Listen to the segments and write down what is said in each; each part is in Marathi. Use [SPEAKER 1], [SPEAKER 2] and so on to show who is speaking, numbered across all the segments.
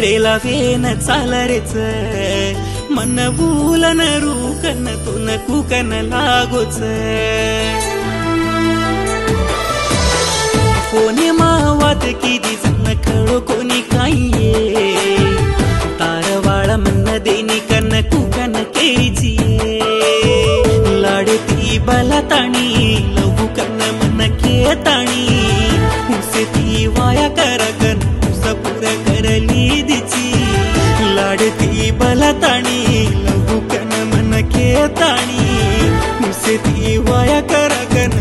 [SPEAKER 1] रेलावेन चालरेच मन भूलन रूकन तुन कुकन लागोच कोणी मावात किती जण खळो कोणी काये तारवाळ मन देनी कन कुकन केरीची लाडती बलताणी लहू कन मन केताणी उसे ती वाया करगन पुर करली दिची लाडती बलताणी लहू कन मन केताणी उसे ती वाया करगन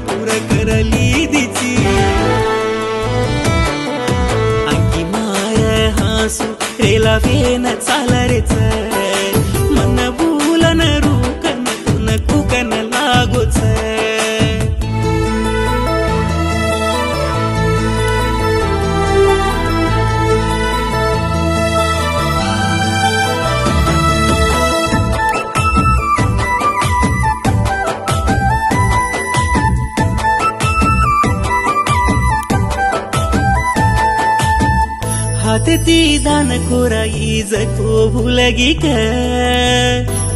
[SPEAKER 1] पुर करली दिची अंगी मार हासू रेलावेन चालरेच मन भूलन रूकन तुन कुकन लागोच हातती दान खोराई जको भूलगी क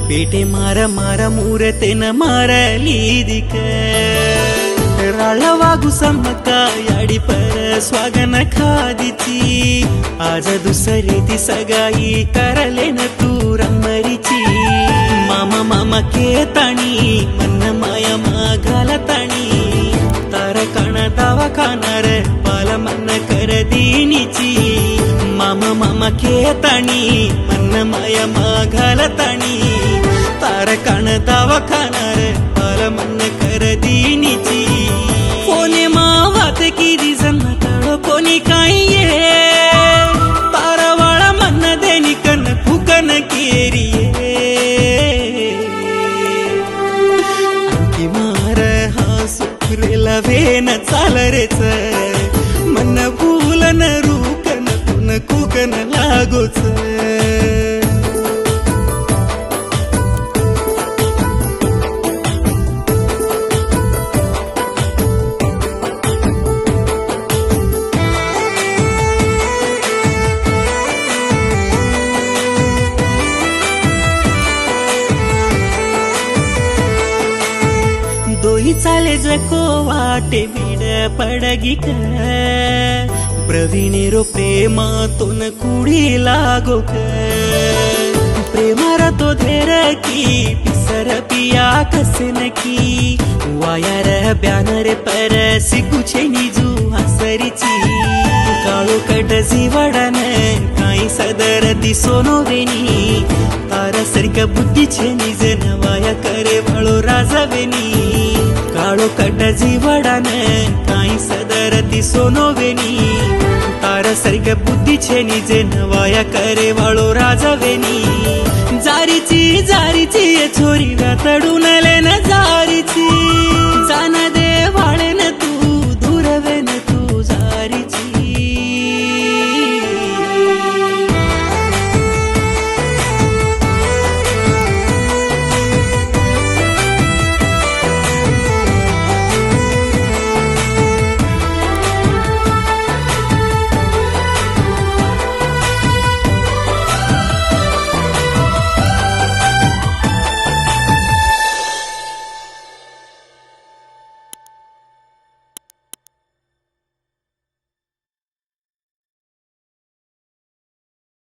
[SPEAKER 1] पेटे मारा मारा मूरतेन मारली दिक राळवागु सम्मका याडी पर स्वागन खादीची आज दुसरी ती सगाई करलेन तू रमरीची मामा मामा केताणी मन माया मागालताणी तारकाण दवाखानार पाल मन कर दिनीची मामा मामा केताणी मन माया मागालताणी तारकाण दवाखानार पाल मन कर दिनीची कोणी मावात किती जण तळ कोणी काये तारवाळ मन देनी कन फुकन केरिये अंकी मार हासू रेलावेन चालरेच मन भूलन रूकन तुन कुकन लागोच दोही चाले जको वाटे बिड पडगी क प्रवीणेरो प्रेमा तोन कुडी लागो क प्रेमारा तो धेर की पिसर पिया कसन की वायार ब्यानर पर सिकुछे निजू हसरीची काळो कट जीवडन काही सदर दिसोनो वेनी तारा सरका बुद्धीचे निज नवाया करे वाळो राजावेनी काळो कट जीवडान काही सदर दिसोनो वेनी तारा सरका बुद्धीचे निज नवाया करे वाळो राजावेनी जारीची जारीची छोरी तडून लेन जारी